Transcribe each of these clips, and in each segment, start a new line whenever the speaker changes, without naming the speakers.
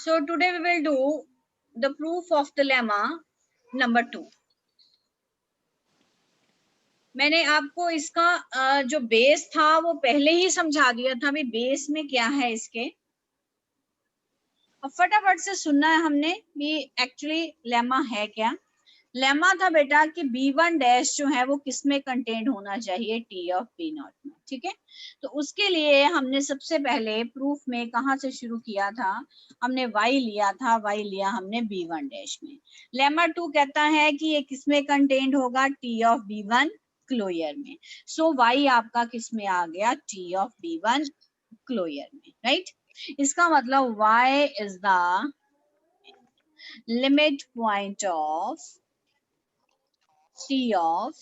So today we will do the proof of the lemma number 2. मैंने आपको इसका जो बेस था वो पहले ही समझा दिया था। अभी बेस में क्या है इसके, अब फटाफट से सुनना है हमने कि एक्चुअली लेमा है क्या। लेमा था बेटा कि B1 डैश जो है वो किस में कंटेंट होना चाहिए, T ऑफ B नॉट में। ठीक है, तो उसके लिए हमने सबसे पहले प्रूफ में कहाँ से शुरू किया था, हमने y लिया था, y लिया हमने B1 डैश में। लेमा 2 कहता है कि ये किस में कंटेंट होगा, T ऑफ B1 क्लोयर में। सो y आपका किस में आ गया, T ऑफ B1 क्लोयर में, राइट। इसका मतलब y is the limit point of T of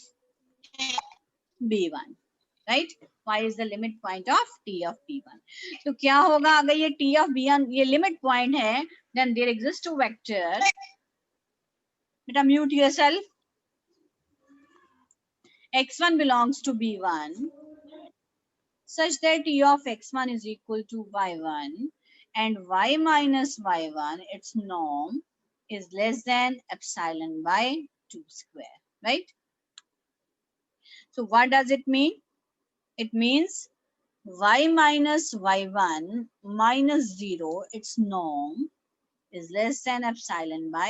B1, right? Y is the limit point of T of B1. तो क्या होगा अगर ये T of B1 ये लिमिट पॉइंट है, then there exists a vector. बेटा mute yourself. X1 belongs to B1 such that T of X1 is equal to Y1 and Y minus Y1 its norm is less than epsilon by 2 square, right? So what does it mean? It means y minus y1 minus 0 its norm is less than epsilon by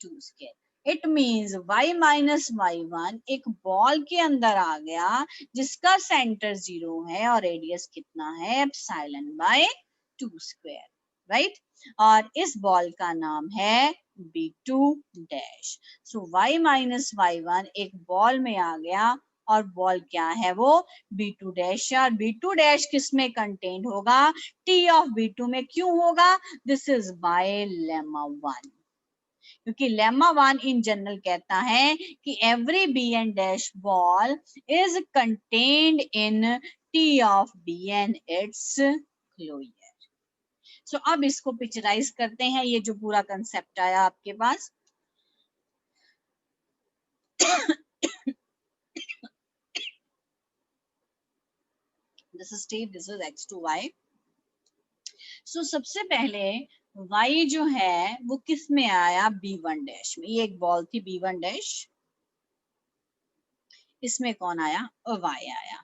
2 square. It means y minus y1 एक ball के अंदर आ गया जिसका centre 0 है और radius कितना है, epsilon by 2 square, right. और इस बॉल का नाम है B2 डैश। सो y माइनस y1 एक बॉल में आ गया और बॉल क्या है, वो B2 डैश है। और B2 डैश किस में कंटेंट होगा, T ऑफ B2 में। क्यों होगा, दिस इज बाय लेमा 1, क्योंकि लेमा 1 इन जनरल कहता है कि every B N dash ball is contained in T of B N its closure. So अब इसको पिक्चराइज करते हैं, ये जो पूरा कंसेप्ट आया आपके पास। This is T, this is X2Y। So सबसे पहले y जो है वो किस में आया, B1 डैश में। ये एक बॉल थी B1 डैश, इसमें कौन आया, y आया।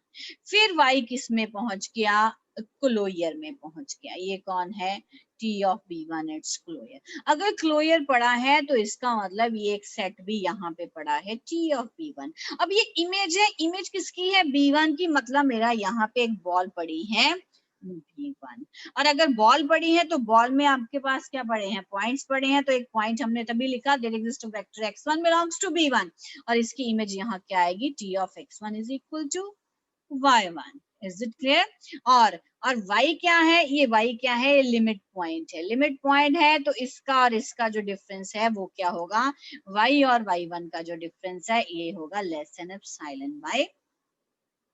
फिर y किस में पहुंच गया, क्लोयर में पहुंच गया। ये कौन है, T of B1 it's closure. अगर क्लोयर पड़ा है तो इसका मतलब ये एक सेट भी यहाँ पे पड़ा है T ऑफ B1। अब ये इमेज है, इमेज किसकी है, B1 की, मतलब मेरा यहाँ पे एक बॉल पड़ी है B1। और अगर बॉल पड़ी है तो बॉल में आपके पास क्या पड़े हैं, पॉइंट्स पड़े हैं। तो एक पॉइंट हमने तभी लिखा, there exist vector x1 belongs to B1 और इसकी इमेज यहाँ क्या आएगी, T of x1 is equal to y1। Is it clear. और y क्या है, ये y क्या है, ये लिमिट पॉइंट है। लिमिट पॉइंट है तो इसका और इसका जो डिफरेंस है वो क्या होगा, y और y1 का जो डिफरेंस है ये होगा less than epsilon by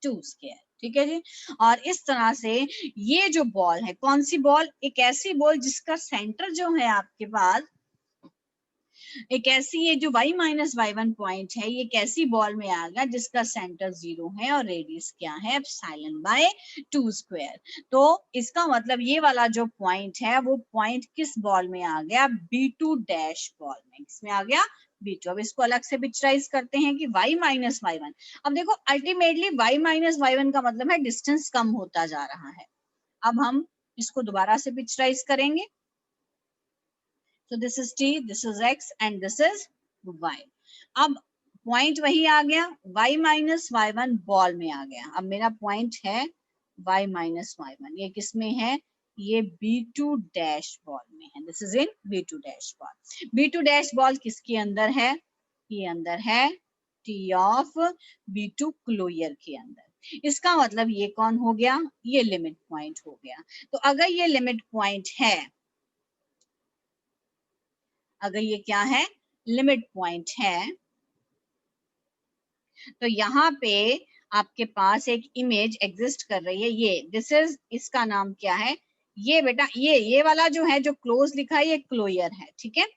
2 square. ठीक है जी। और इस तरह से ये जो बॉल है, कौन सी बॉल, एक ऐसी बॉल जिसका सेंटर जो है आपके पास, एक ऐसी, ये जो y माइनस y1 पॉइंट है, ये कैसी बॉल में आ गया जिसका सेंटर 0 है और रेडियस क्या है, एप्सिलॉन बाय 2 स्क्वायर। तो इसका मतलब ये वाला जो पॉइंट है वो पॉइंट किस बॉल में आ गया, B2 डैश बॉल में। किसमें आ गया, B2। अब इसको अलग से पिक्चराइज करते हैं कि y माइनस y1। अब देखो अल्टीमेटली y माइनस y1 का मतलब है डिस्टेंस कम होता जा रहा है। अब हम इसको दोबारा से पिक्चराइज करेंगे। So this is T, this is X and this is Y. अब पॉइंट वही आ गया, y माइनस y1 बॉल में आ गया। अब मेरा पॉइंट है y माइनस y1, ये किस में है, ये B2 डैश बॉल में है। This is in B2 dash ball. B2 dash ball किसके अंदर है, ये अंदर है T ऑफ B2 क्लोयर के अंदर। इसका मतलब ये कौन हो गया, ये लिमिट पॉइंट हो गया। तो अगर ये लिमिट पॉइंट है, अगर ये क्या है, लिमिट पॉइंट है, तो यहाँ पे आपके पास एक इमेज एग्जिस्ट कर रही है। ये दिस इज, इसका नाम क्या है, ये बेटा ये वाला जो है, जो क्लोज लिखा है, ये क्लोयर है। ठीक है।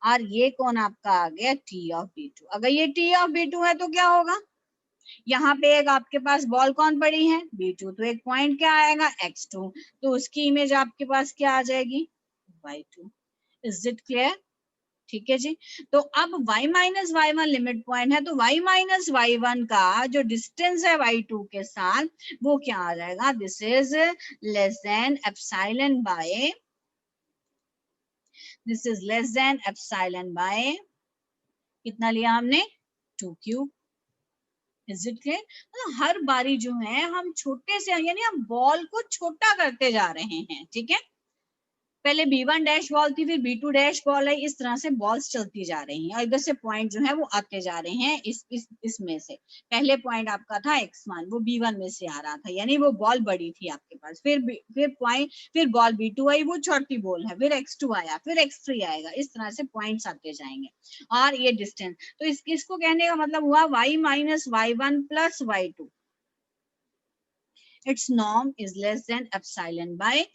और ये कौन आपका आ गया, T ऑफ B2। अगर ये T ऑफ B2 है तो क्या होगा, यहाँ पे एक आपके पास बॉल कौन पड़ी है, B2। तो एक पॉइंट क्या आएगा, X2। तो उसकी इमेज आपके पास क्या आ जाएगी, Y2। Is it clear? ठीक है जी। तो अब y minus Y one limit point है, तो y माइनस वाई वन का जो डिस्टेंस है y2 के साथ वो क्या आ जाएगा? This is less than epsilon bye, this is less than epsilon bye कितना लिया हमने? 2q। Is it clear? मतलब हर बारी जो है हम छोटे से, यानी हम बॉल को छोटा करते जा रहे हैं, ठीक है। पहले b1 डैश बॉल थी, फिर b2 डैश बॉल है, इस तरह से बॉल्स चलती जा रही हैं और इधर से पॉइंट जो है वो आते जा रहे हैं इसमें से। पहले पॉइंट आपका था x1, वो b1 में से आ रहा था, यानी वो बॉल बड़ी थी आपके पास। फिर पॉइंट, फिर बॉल b2 आई, वो छोटी बॉल है, फिर x2 आया, फिर x3 आएगा, इस तरह से पॉइंट्स आते जाएंगे। और ये डिस्टेंस, तो इसको कहने का मतलब हुआ y minus Y one plus y2, its norm is less than epsilon by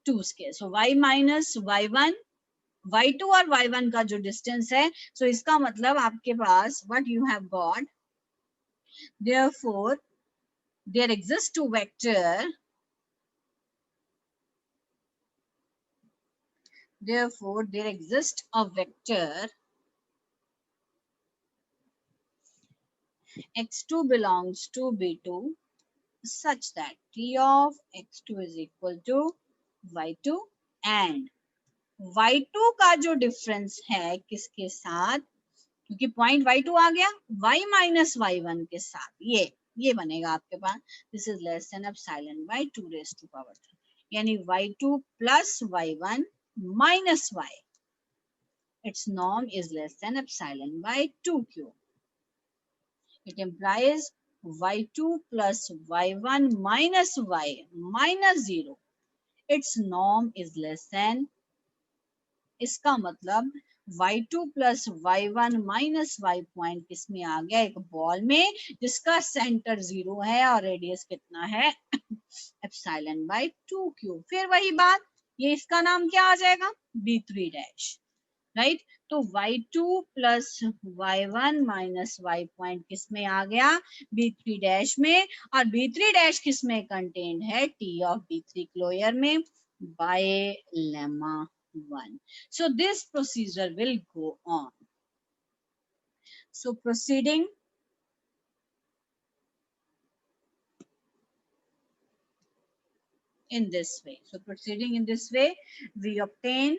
2 square. So y minus Y one, y2 और y1 का जो डिस्टेंस है, सो इसका मतलब आपके पास what you have got, therefore there exists a vector, therefore there exists a vector x2 belongs to b2 such that t of x2 is equal to y2 and y2 का जो difference है किसके साथ, क्योंकि पॉइंट y2 आ गया, y minus Y one के साथ, ये बनेगा आपके पास, this is less than epsilon by 2 raise to power 3, यानी y2 plus y1 minus y, its norm is less than epsilon by 2q। It implies y2 plus y1 minus y minus 0, its norm is less than, इसका मतलब y2 plus y1 minus y point किसमें आ गया? एक ball में जिसका centre 0 है और radius कितना है? Epsilon by 2q। फिर वही बात, ये इसका नाम क्या आ जाएगा? b3 dash, right. तो y2 plus y1 minus y point किसमें आ गया? b3 डैश में, और b3 डैश किसमें कंटेन्ड है? t ऑफ b3 क्लोजर में by lemma 1. So this procedure will go on. So proceeding in this way. So proceeding in this way, we obtain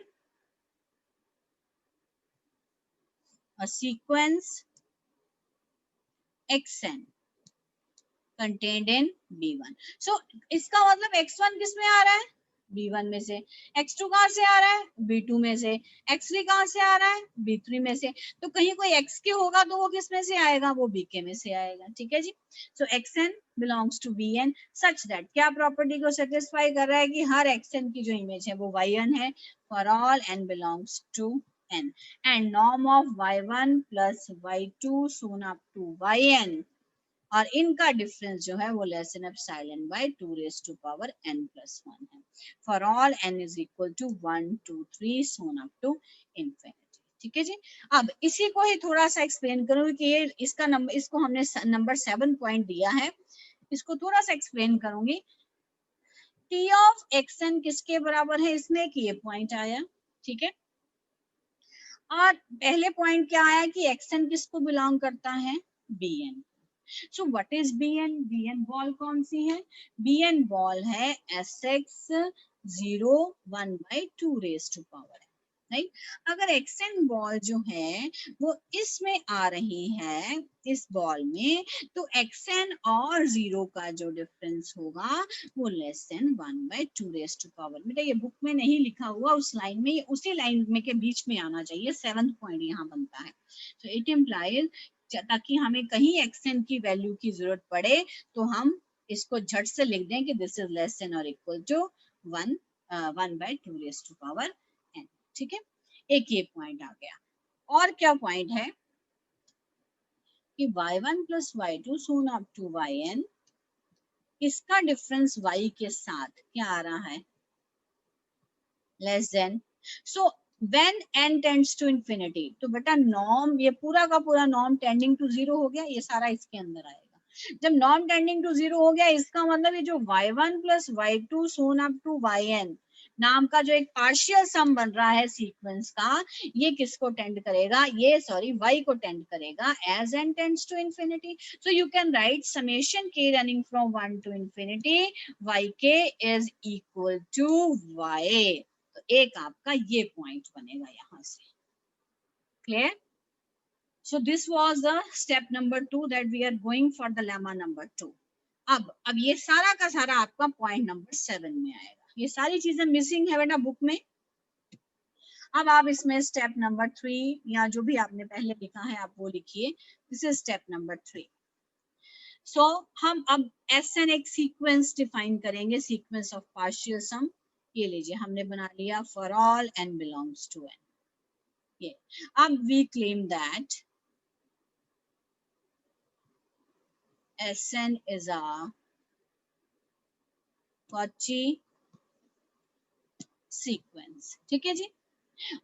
a sequence xn contained in b1. So इसका मतलब x1 किस में आ रहा है? b1 में से। x2 कहाँ से आ रहा है? b2 में से। x3 कहाँ से आ रहा है? b3 में से। तो कहीं कोई x के होगा तो वो किस में से आएगा? वो bk में से आएगा, ठीक है जी। सो xn belongs to bn such that, क्या प्रॉपर्टी को सेटिस्फाई कर रहा है कि हर xn की जो इमेज है वो yn है for all n belongs to n, and norm of y1 plus y2 soon up to yn, और इनका डिफरेंस जो है वो less than epsilon by 2 raise to power n plus 1 है for all n is equal to 1 2 3 so on up to infinity, ठीक है जी। अब इसी को ही थोड़ा सा एक्सप्लेन करूंगी कि ये इसका नंबर, इसको हमने नंबर 7 पॉइंट दिया है, इसको थोड़ा सा एक्सप्लेन करूंगी। t ऑफ xn किसके बराबर है इसमें, कि ये पॉइंट आया, ठीक है। और पहले पॉइंट क्या आया कि xn किसको बिलोंग करता है? bn। So what is bn? bn ball कौन सी है? bn बॉल है sx01 by 2 raised to power n, right. अगर xn बॉल जो है वो इसमें आ रही है, इस बॉल में, तो xn और 0 का जो डिफरेंस होगा वो less then 1 by 2 raised to power, बेटा ये बुक में नहीं लिखा हुआ, उस लाइन में, उसी लाइन में के बीच में आना चाहिए, 7th पॉइंट यहाँ बनता है। तो इट इम्प्लाइज, ताकि हमें कहीं xn की वैल्यू की जरूरत पड़े तो हम इसको झट से लिख दें कि दिस इज लेस देन और equal to 1 by 2 raised to power n, ठीक है। एक ये पॉइंट आ गया। और क्या पॉइंट है कि y1 plus y2 soon up to yn, इसका डिफरेंस y के साथ क्या आ रहा है? Less than. So when n tends to infinity, तो बेटा नॉर्म, ये पूरा का पूरा नॉर्म टेंडिंग टू 0 हो गया, ये सारा इसके अंदर आएगा। जब नॉर्म टेंडिंग टू 0 हो गया, इसका मतलब ये जो y1 plus y2 soon up to yn नाम का जो एक पार्शियल सम बन रहा है सीक्वेंस का, ये किसको टेंड करेगा, ये सॉरी y को टेंड करेगा as n tends to infinity. So you can write summation k running from 1 to infinity yk is equal to y. तो एक आपका ये पॉइंट बनेगा यहां से. Clear? So this was the step number 2 that we are going for the lemma number 2. अब ये सारा का सारा आपका पॉइंट नंबर 7 में आएगा. ये सारी चीजें मिसिंग है बेटा बुक में. अब आप इसमें स्टेप नंबर 3 या जो भी आपने पहले लिखा है आप वो लिखिए. This is step number 3. So हम अब SN एक सीक्वेंस डिफाइन करेंगे, सीक्वेंस ऑफ पार्शियल सम. ये लीजिए हमने बना लिया for all n belongs to n. ये अब we claim that SN is a Cauchy sequence. ठीक है जी.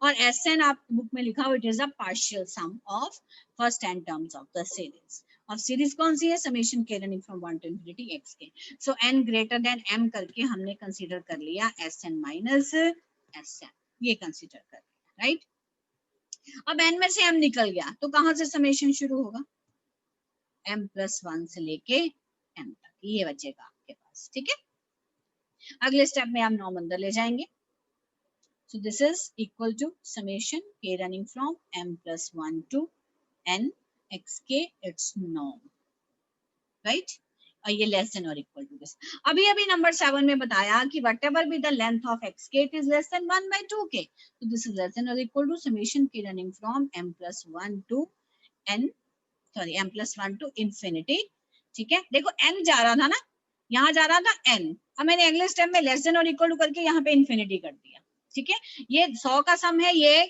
और SN आप बुक में लिखा हुआ it is a partial sum of first n terms of the series. अब सीरीज कौन सी है, summation k running from 1 to infinity x के. So n greater than m करके हमने कंसीडर कर लिया SN माइनस SN. ये कंसीडर कर लिया. राइट. अब n में से m निकल गया तो कहां से समेशन शुरू होगा, m+1 से लेके m तक. ये बचेगा आपके पास. ठीक है. अगले स्टेप में हम नॉर्म अंदर ले जाएंगे. So this is equal to summation k running from m+1 to n xk its norm. Right? और ये लेस देन और इक्वल टू दिस. अभी नंबर 7 में बताया कि whatever be the length of xk it is less than 1 by 2k. So this is less than or equal to summation k running from m+1 to n, sorry m+1 to infinity. ठीक है. देखो n जा रहा था ना, यहाँ जा रहा था n. अब मैंने अगले स्टेप में लेस देन और इक्वल टू करके यहाँ पे इन्फिनिटी कर दिया. ठीक है. ये 100 का सम है, ये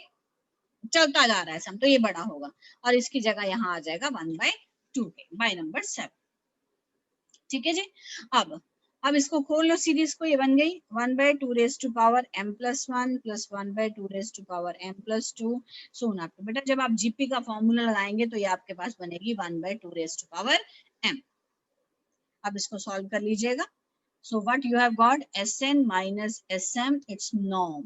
चलता जा रहा है सम, तो ये बड़ा होगा और इसकी जगह यहाँ आ जाएगा 1/2k बाय नंबर 7. ठीक है जी. अब इसको खोल लो सीरीज को. ये बन गई 1/2 raise to power m+1 plus 1/2 raise to power m+2. सोना आपको बेटा जब आप जीपी का फॉर्मूला लगाएंगे तो ये आपके पास बनेगी 1/2 रेज टू पावर m. अब इसको सॉल्व कर लीजिएगा. So what you have got, SN minus SM, its norm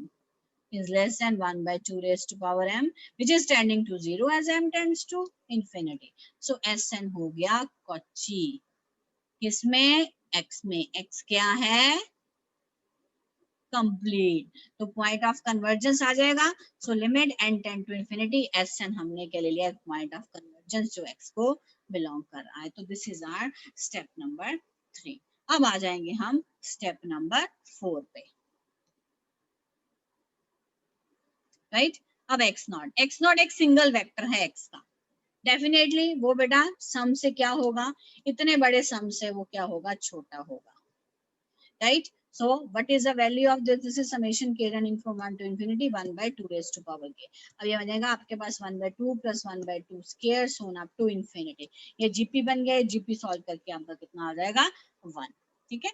is less than 1/2 raised to power m, which is tending to 0 as m tends to infinity. So SN हो गया Cauchy. किसमें, x में. x क्या है, complete. तो point of convergence आ जाएगा. So limit n tend to infinity. SN हमने क्या ले लिया, पॉइंट ऑफ कन्वर्जेंस जो x को बिलोंग कर रहा है. तो this is our step number 3. अब आ जाएंगे हम स्टेप नंबर 4 पे. राइट. अब x0 एक सिंगल वेक्टर है x का. डेफिनेटली वो बेटा सम से क्या होगा, इतने बड़े सम से वो क्या होगा, छोटा होगा. Right. So what is the value of this? This is summation k running from 1 to infinity 1/2 raised to power k. अब ये बनेगा आपके पास 1/2 plus 1/2 square so on up to infinity. ये जीपी बन गया. जीपी सॉल्व करके आपका कितना आ जाएगा, 1. ठीक है.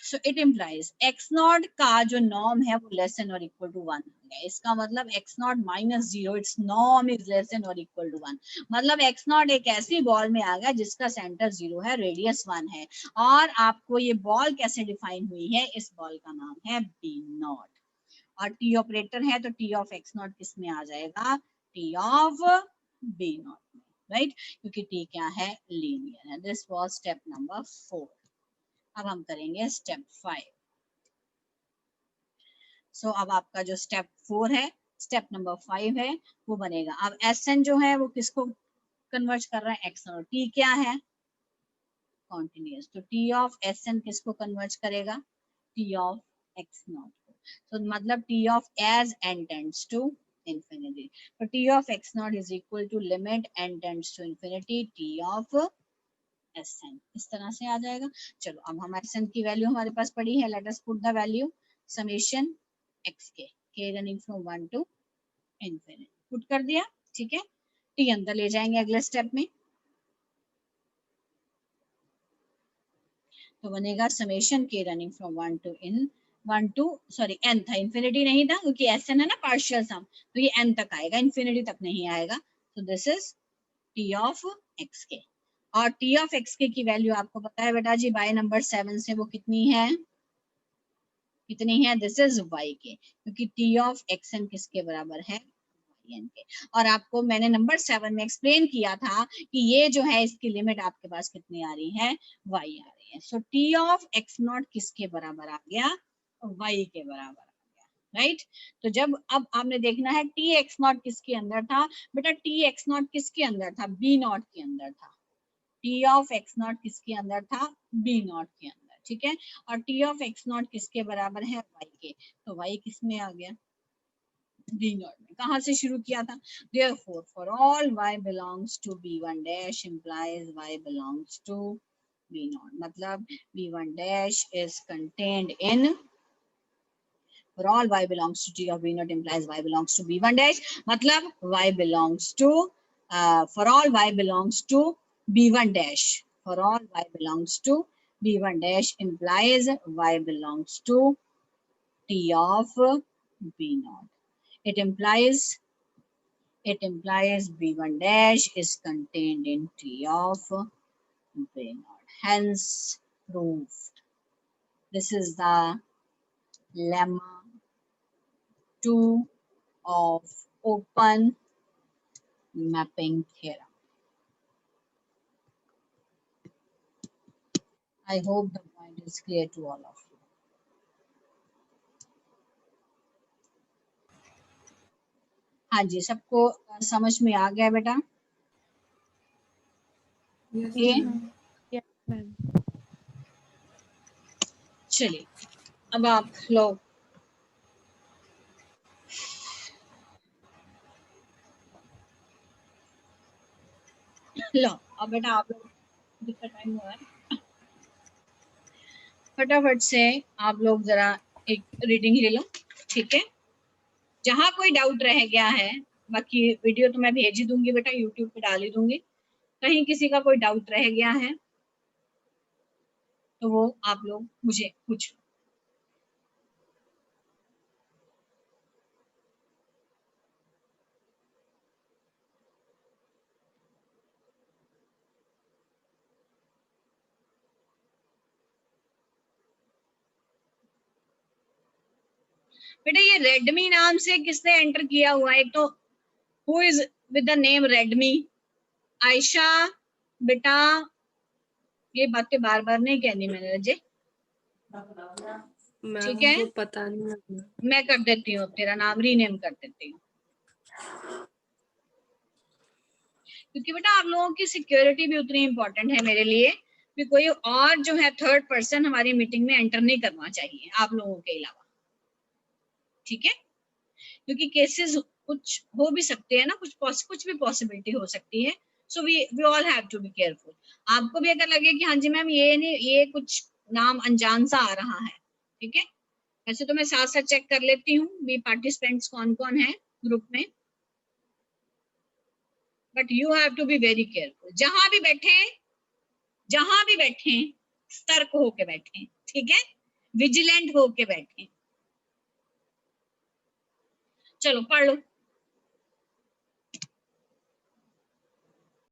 So it implies x0 का जो नॉर्म है वो लेस देन और इक्वल टू 1 है. इसका मतलब x0 minus 0 its norm is less then और इक्वल टू 1. मतलब x0 एक ऐसी बॉल में आ गया जिसका सेंटर 0 है, रेडियस 1 है. और आपको ये बॉल कैसे डिफाइन हुई है, इस बॉल का नाम है b0. और t ऑपरेटर है तो t ऑफ x0 किस में आ जाएगा, t ऑफ b0 में. राइट. क्योंकि t क्या है, लीनियर है. This was step number 4. अब हम करेंगे स्टेप 5. सो अब आपका जो स्टेप 4 है, स्टेप नंबर 5 है, वो बनेगा. अब SN जो है वो किसको कन्वर्ट कर रहा है, x और t क्या है, कॉन्टिन्यूअस. तो t ऑफ SN किसको कन्वर्ट करेगा, t ऑफ x0 को. तो मतलब t of as n tends to infinity. तो t of x0 is equal to limit n tends to infinity t of SN. इस तरह से आ जाएगा. चलो अब हम SN की वैल्यू हमारे पास पड़ी है. Let us put the value summation xk k running from 1 to infinity. Put कर दिया. ठीक है. t अंदर ले जाएंगे अगले स्टेप में. तो बनेगा summation k running from 1 to sorry n था, इंफिनिटी नहीं था क्योंकि SN है ना पार्शियल सम, तो ये n तक आएगा, इंफिनिटी तक नहीं आएगा. तो this is t of xk. और t ऑफ xk की वैल्यू आपको पता है बेटा जी बाय नंबर 7 से वो कितनी है, कितनी है, दिस इज y के, क्योंकि t ऑफ xn किसके बराबर है, yn के। और आपको मैंने नंबर 7 में एक्सप्लेन किया था कि ये जो है इसकी लिमिट आपके पास कितनी आ रही है, y आ रही है। सो t ऑफ x नॉट किसके बराबर आ गया, y के बराबर आ गया, राइट। तो जब अब आपने देखना है t x नॉट किसके अंदर था, बेटा t x नॉट किसके अंदर था, b नॉट के अंदर था। t ऑफ x नॉट किसके अंदर था, b नॉट के अंदर, ठीक है। और t ऑफ x नॉट किसके बराबर है, y के, तो y किस में आ गया, b नॉट में। कहाँ से शुरू किया था, therefore for all y belongs to b1 dash implies y belongs to b not, मतलब b1 dash is contained in, for all y belongs to t of b naught implies y belongs to b1 dash, मतलब y belongs to for all y belongs to b1 dash, for all y belongs to b1 dash implies y belongs to t of b naught. It implies b1 dash is contained in t of b naught. Hence proved. This is the lemma 2 of open mapping theorem. I hope the point is clear to all of you. हाँ जी, सबको समझ में आ गया बेटा? ये चलिए अब आप लोग लो, अब बेटा आप लोग कितना टाइम हुआ है, फटाफट से आप लोग जरा एक रीडिंग ले लो, ठीक है। जहां कोई डाउट रह गया है, बाकी वीडियो तो मैं भेज ही दूंगी बेटा, यूट्यूब पे डाल ही दूंगी, कहीं किसी का कोई डाउट रह गया है तो वो आप लोग मुझे पूछो। बेटा ये रेडमी नाम से किसने एंटर किया हुआ है, एक तो who is with the name Redmi, Ayesha बेटा, ये बातें बार बार नहीं कहनी मैंने रजे, ठीक है।
पता नहीं,
मैं कर देती हूँ, तेरा नाम रीनेम कर देती हूँ, क्योंकि बेटा आप लोगों की सिक्योरिटी भी उतनी इंपॉर्टेंट है मेरे लिए कि कोई और जो है थर्ड पर्सन हमारी मीटिंग में एंटर नहीं करना चाहिए आप लोगों के अलावा, ठीक है। क्योंकि केसेस कुछ हो भी सकते हैं ना, कुछ भी पॉसिबिलिटी हो सकती है, so we all have to be careful. आपको भी अगर लगे कि हाँ जी मैम ये नहीं, ये कुछ नाम अनजान सा आ रहा है, ठीक है, वैसे तो मैं साथ साथ चेक कर लेती हूँ भी पार्टिसिपेंट्स कौन कौन है ग्रुप में, but you have to be very careful. जहां भी बैठे सतर्क होके बैठे, ठीक है, विजिलेंट होके बैठे। चलो पढ़ लो।